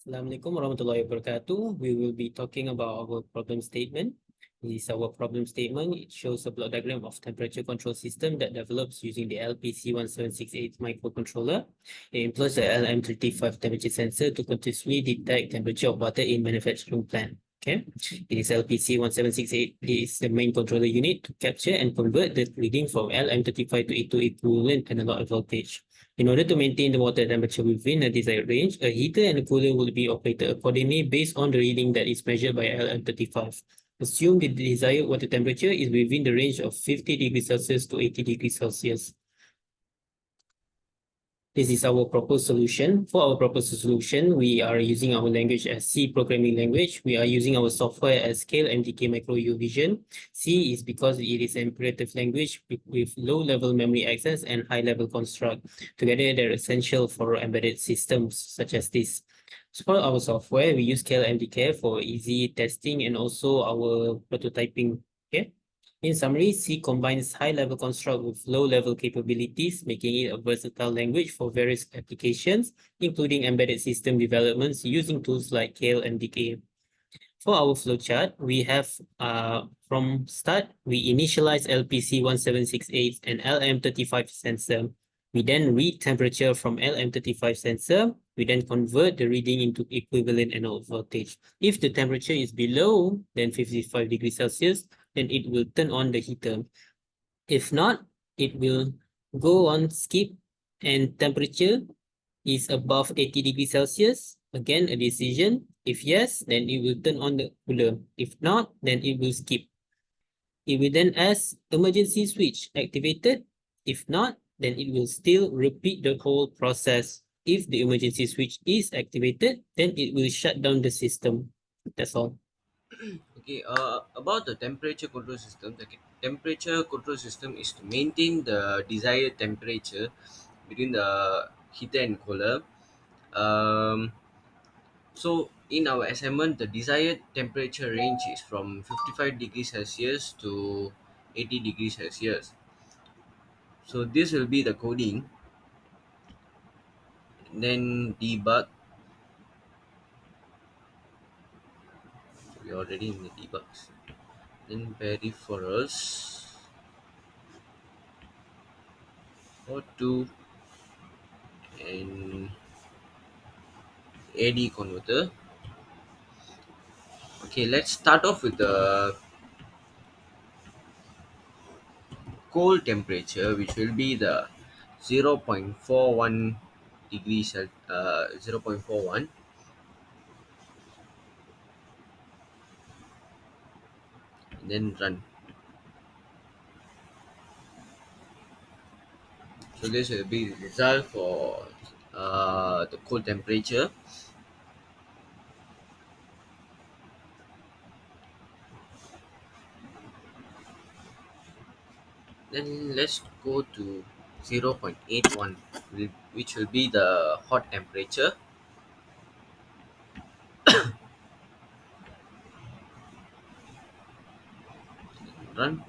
Assalamualaikum warahmatullahi wabarakatuh. We will be talking about our problem statement. This is our problem statement. It shows a block diagram of temperature control system that develops using the LPC1768 microcontroller. It employs the LM35 temperature sensor to continuously detect temperature of water in manufacturing plant. Okay, it is LPC1768. It is the main controller unit to capture and convert the reading from LM35 to into equivalent analog voltage. In order to maintain the water temperature within a desired range, a heater and a cooler will be operated accordingly based on the reading that is measured by LM35. Assume the desired water temperature is within the range of 50 degrees Celsius to 80 degrees Celsius. This is our proposed solution. For our proposed solution, we are using our language as C programming language. We are using our software as Scale MDK Macro U Vision. C is because it is an imperative language with low-level memory access and high-level construct. Together, they're essential for embedded systems such as this. So for our software, we use Scale MDK for easy testing and also our prototyping. Okay. In summary, C combines high-level construct with low-level capabilities, making it a versatile language for various applications, including embedded system developments using tools like KL and DK. For our flowchart, we have from start, we initialize LPC1768 and LM35 sensor. We then read temperature from LM35 sensor. We then convert the reading into equivalent analog voltage. If the temperature is below than 55 degrees Celsius, then it will turn on the heater. If not, it will go on skip and temperature is above 80 degrees Celsius. Again, a decision. If yes, then it will turn on the cooler. If not, then it will skip. It will then ask emergency switch activated. If not, then it will still repeat the whole process. If the emergency switch is activated, then it will shut down the system. That's all. Okay, about the temperature control system, the temperature control system is to maintain the desired temperature between the heater and cooler. Um, so, in our assignment, the desired temperature range is from 55 degrees Celsius to 80 degrees Celsius. So, this will be the coding, then debug. So, we are already in the debugs. Then peripherals, or two, and AD converter. Okay, let's start off with the cold temperature, which will be the 0.41 degrees, 0.41, and then run. So this will be the result for the cold temperature. Then let's go to 0.81, which will be the hot temperature. Run.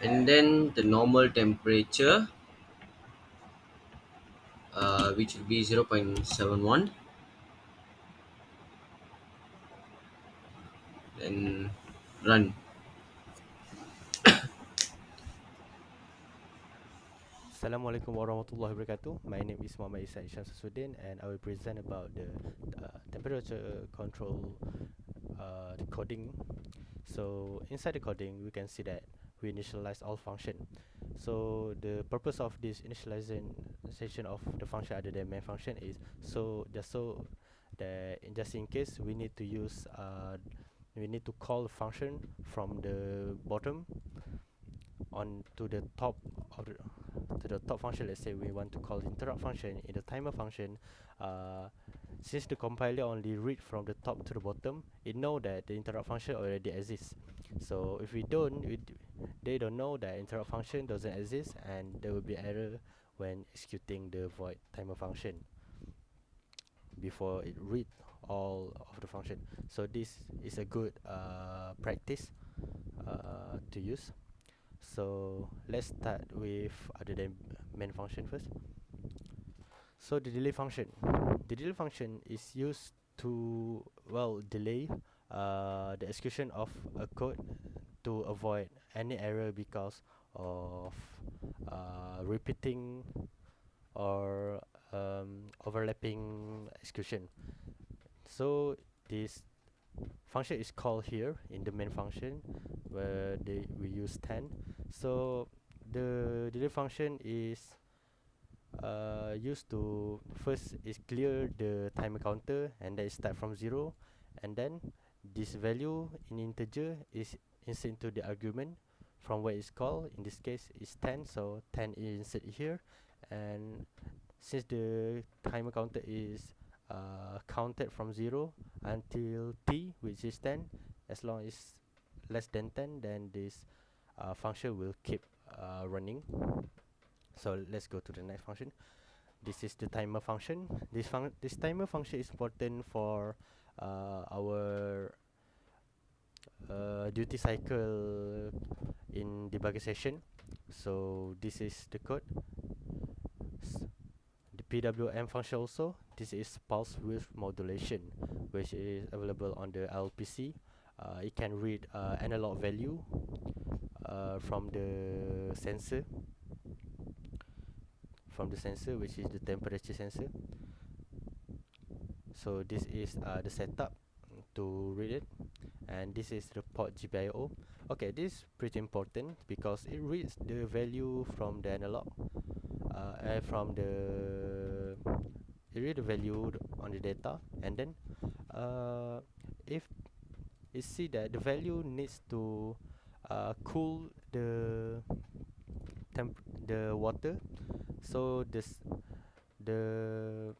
And then the normal temperature, which will be 0.71, then run. Assalamualaikum warahmatullahi wabarakatuh. My name is Muhammad Isa Shamsuddin and I will present about the temperature control coding. So inside the coding, we can see that we initialize all function. So the purpose of this initialization of the function other than main function is so that just in case we need to use we need to call a function from the bottom on to the top of the top function. Let's say we want to call interrupt function in the timer function. Since the compiler only read from the top to the bottom, it know that the interrupt function already exists. So if we don't, they don't know that interrupt function doesn't exist, and there will be error when executing the void timer function before it read all of the function. So this is a good practice to use. So let's start with other than main function first. So the delay function is used to delay the execution of a code to avoid any error because of repeating or overlapping execution. So this function is called here in the main function where we use 10. So the delay function is used to first is clear the timer counter and then start from 0, and then this value in integer is inserted into the argument from where it's called. In this case is 10, so 10 is inserted here, and since the timer counter is counted from 0 until t, which is 10, as long as less than 10, then this function will keep running. So let's go to the next function. This is the timer function. This timer function is important for our duty cycle in debugger session. So this is the code. The PWM function also. This is pulse width modulation, which is available on the LPC. It can read analog value from the sensor, which is the temperature sensor. So this is the setup to read it, and this is the port GPIO. Okay, this is pretty important because it reads the value from the analog, from the it read the value on the data, and then if you see that the value needs to cool the water, so the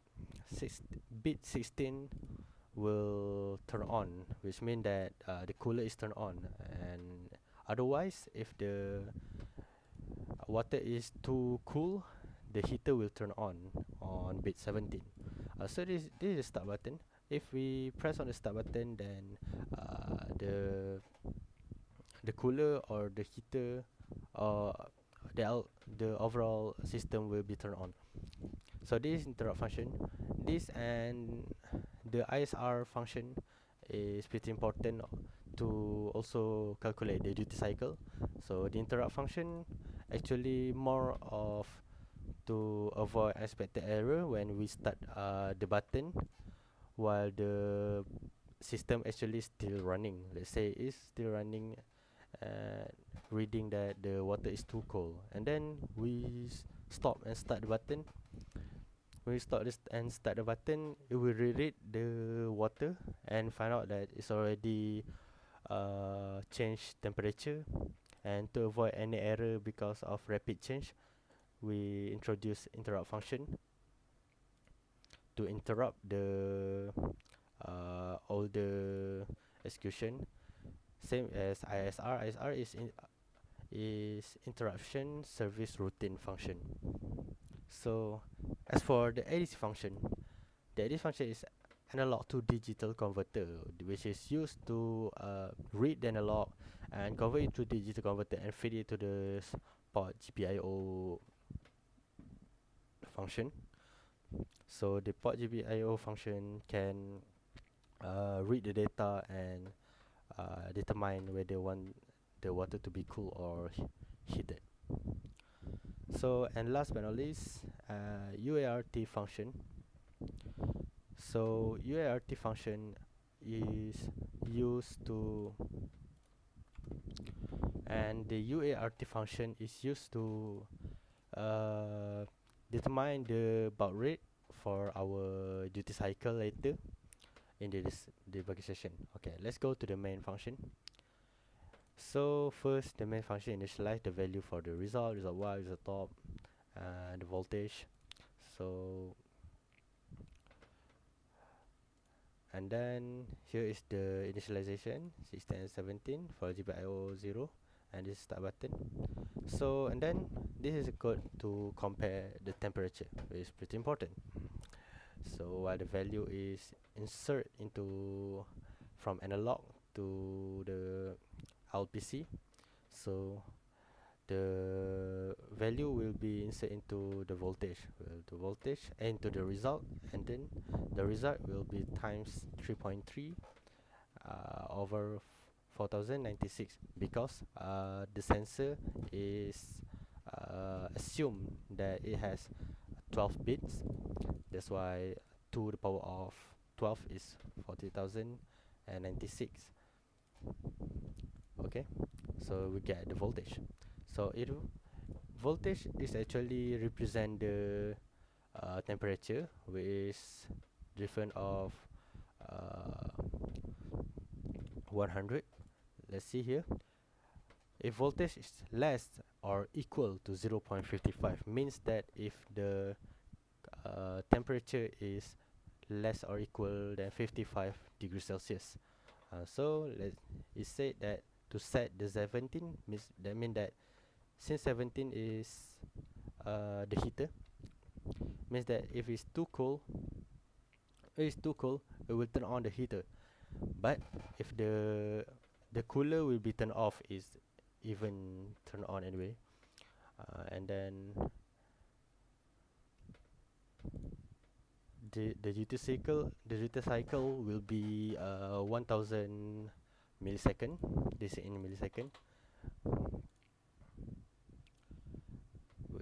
bit 16 will turn on, which means that the cooler is turned on, and otherwise if the water is too cool, the heater will turn on bit 17. So this is the start button. If we press on the start button, then the cooler or the heater or the overall system will be turned on. So this is interrupt function. This and the ISR function is pretty important to also calculate the duty cycle. So the interrupt function actually more of to avoid unexpected error when we start the button while the system actually still running. Let's say it's still running, reading that the water is too cold, and then we stop and start the button. When we stop this and start the button, it will reread the water and find out that it's already changed temperature. And to avoid any error because of rapid change, we introduce interrupt function to interrupt the all the execution. Same as ISR. ISR is interruption service routine function. So as for the ADC function, the ADC function is analog to digital converter, which is used to read the analog and convert it to digital converter and feed it to the port GPIO function. So the port GPIO function can read the data and determine whether they want the water to be cool or heated. So, and last but not least, UART function. So UART function is used to, and the UART function is used to determine the baud rate for our duty cycle later. in this debugging session. Okay, let's go to the main function. So first, the main function initialize the value for the result y, result top, and the voltage. So and then here is the initialization 16 and 17 for GPIO 0, and this start button. So and then this is a code to compare the temperature, which is pretty important. So while the value is insert into from analog to the LPC, so the value will be inserted into the voltage, into the result, and then the result will be times 3.3 over 4096, because the sensor is assumed that it has 12 bits. That's why 2 to the power of 12 is 40,096. Okay, so we get the voltage. So voltage is actually represent the temperature, which is different of 100. Let's see here. If voltage is less or equal to 0.55, means that if the temperature is less or equal than 55 degrees Celsius. So it said that to set the 17 means that mean that since 17 is the heater, means that if it's too cold, it will turn on the heater. But if the cooler will be turned off, is even turn on anyway. And then the duty cycle will be 1000 millisecond. This is in millisecond.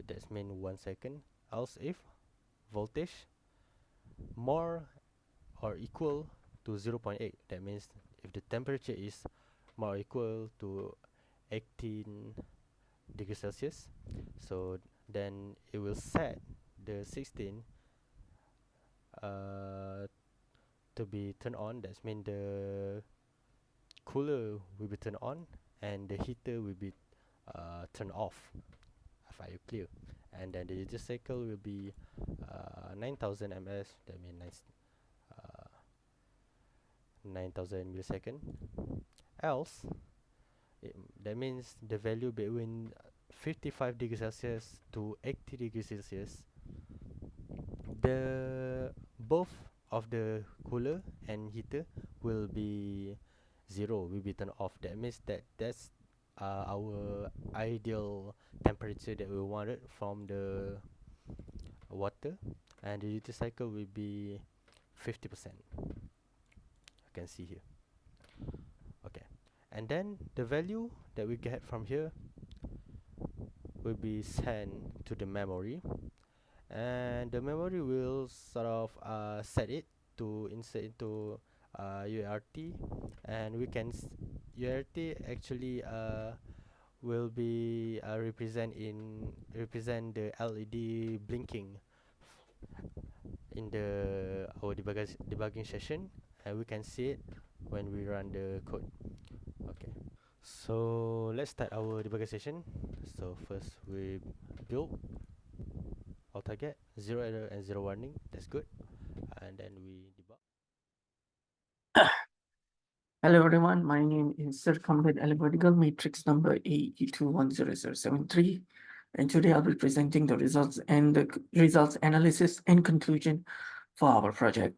That's mean 1 second. Else if voltage more or equal to 0.8, that means if the temperature is more or equal to 18 degrees Celsius, so then it will set the 16 to be turned on. That's mean the cooler will be turned on and the heater will be turned off. Are you clear? And then the duty cycle will be 9000 ms. That means 9000 millisecond. Else, that means the value between 55 degrees Celsius to 80 degrees Celsius, the both of the cooler and heater will be 0, will be turned off. That means that's our ideal temperature that we wanted from the water, and the duty cycle will be 50%. You can see here. Okay, and then the value that we get from here will be sent to the memory, and the memory will sort of set it to insert into UART, and we can UART actually will be represent the LED blinking in the our debugging session, and we can see it when we run the code. Okay, so let's start our debugging session. So first we build our target, 0 error and 0 warning. That's good. And then we debug. Hello everyone, my name is Circumvent Allegorical matrix number AE210073, and today I'll be presenting the results and the results analysis and conclusion for our project.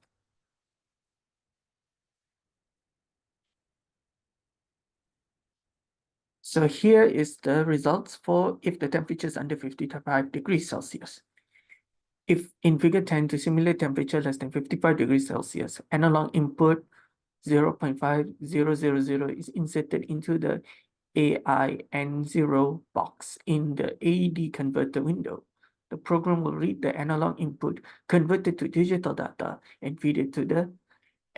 So here is the results for if the temperature is under 55 degrees Celsius. If in figure 10 to simulate temperature less than 55 degrees Celsius, analog input 0.5000 is inserted into the AIN0 box in the AD converter window. The program will read the analog input converted to digital data and feed it to the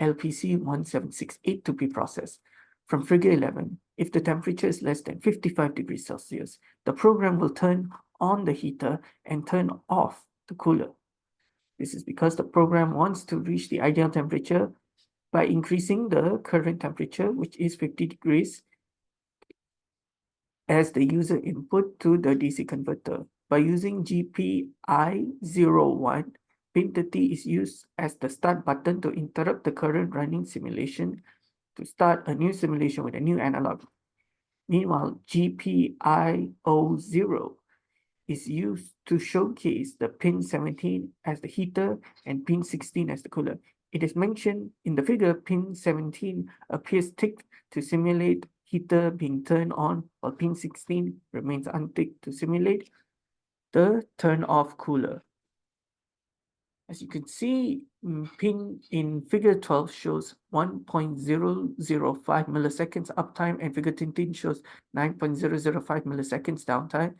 LPC 1768 to be processed. From figure 11, if the temperature is less than 55 degrees Celsius, the program will turn on the heater and turn off the cooler. This is because the program wants to reach the ideal temperature by increasing the current temperature, which is 50 degrees, as the user input to the DC converter. By using GPI01, pin 30 is used as the start button to interrupt the current running simulation to start a new simulation with a new analog. Meanwhile, GPIO0 is used to showcase the pin 17 as the heater and pin 16 as the cooler. It is mentioned in the figure pin 17 appears ticked to simulate heater being turned on, while pin 16 remains unticked to simulate the turn off cooler. As you can see, pin in figure 12 shows 1.005 milliseconds uptime and figure 13 shows 9.005 milliseconds downtime.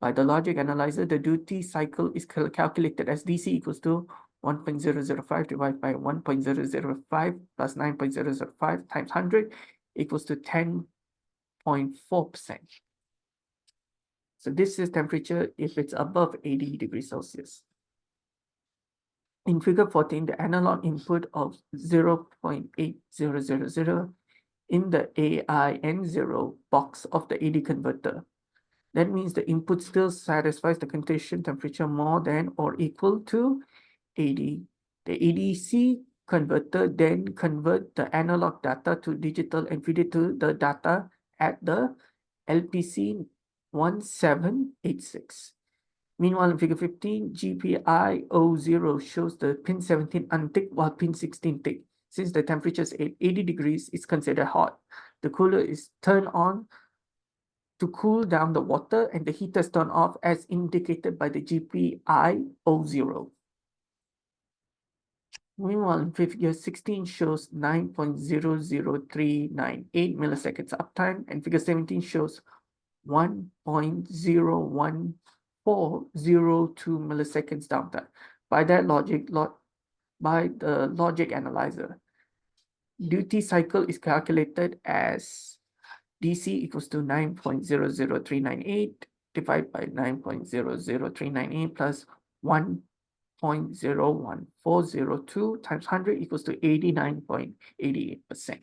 By the logic analyzer, the duty cycle is calculated as DC equals to 1.005 divided by 1.005 plus 9.005 times 100 equals to 10.4%. So this is temperature if it's above 80 degrees Celsius. In figure 14, the analog input of 0.8000 in the AIN0 box of the AD converter. That means the input still satisfies the condition temperature more than or equal to 80. The ADC converter then convert the analog data to digital and feed it to the data at the LPC 1786. Meanwhile, in figure 15, GPIO0 shows the pin 17 unticked while pin 16 ticked. Since the temperature is 80 degrees, it's considered hot. The cooler is turned on to cool down the water and the heater is turned off as indicated by the GPIO0. Meanwhile, figure 16 shows 9.00398 milliseconds uptime and figure 17 shows 1.01402 milliseconds downtime. By that logic, by the logic analyzer, duty cycle is calculated as DC equals to 9.00398 divided by 9.00398 plus 1.01402 times 100 equals to 89.88%.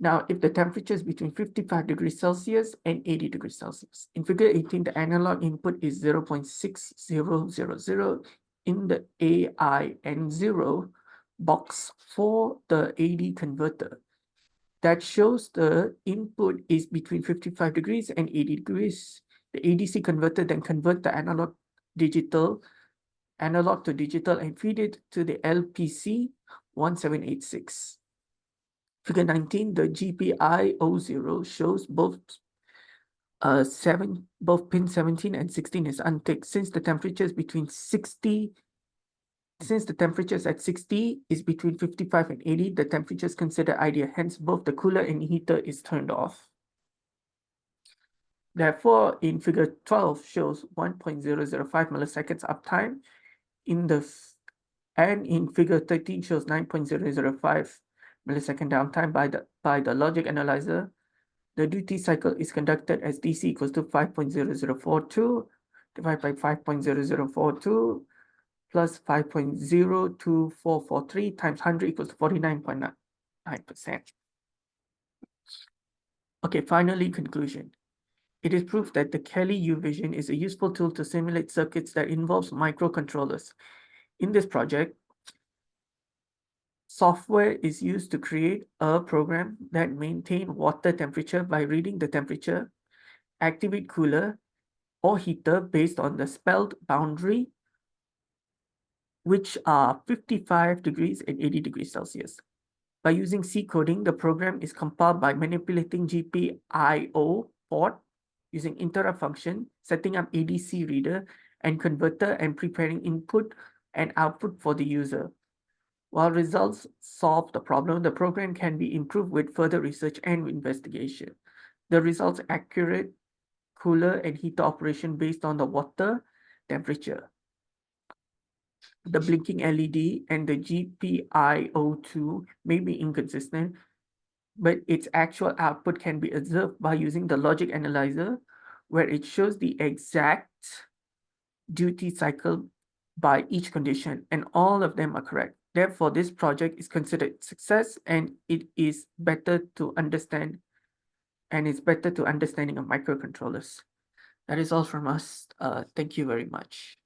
Now, if the temperature is between 55 degrees Celsius and 80 degrees Celsius, in figure 18, the analog input is 0.6000 in the AIN0 box for the AD converter. That shows the input is between 55 degrees and 80 degrees. The ADC converter then convert the analog to digital and feed it to the LPC 1786. Figure 19, the GPIO0 shows both pin 17 and 16 is unticked. Since the temperature is at 60 is between 55 and 80, the temperature is considered ideal. Hence, both the cooler and heater is turned off. Therefore, in figure 12 shows 1.005 milliseconds uptime and in figure 13 shows 9.005 millisecond downtime by the logic analyzer. The duty cycle is conducted as DC equals to 5.0042 divided by 5.0042 plus 5.02443 times 100 equals to 49.9%. Okay, finally, conclusion. It is proof that the Kelly U-Vision is a useful tool to simulate circuits that involves microcontrollers. In this project, software is used to create a program that maintains water temperature by reading the temperature, activate cooler or heater based on the spelled boundary, which are 55 degrees and 80 degrees Celsius. By using C coding, the program is compiled by manipulating GPIO port using interrupt function, setting up ADC reader and converter, and preparing input and output for the user. While results solve the problem, the program can be improved with further research and investigation. The results accurate cooler and heater operation based on the water temperature. The blinking LED and the GPIO2 may be inconsistent, but its actual output can be observed by using the logic analyzer, where it shows the exact duty cycle by each condition, and all of them are correct. Therefore, this project is considered success, and it is better to understand, and it's better to understanding of microcontrollers. That is all from us. Thank you very much.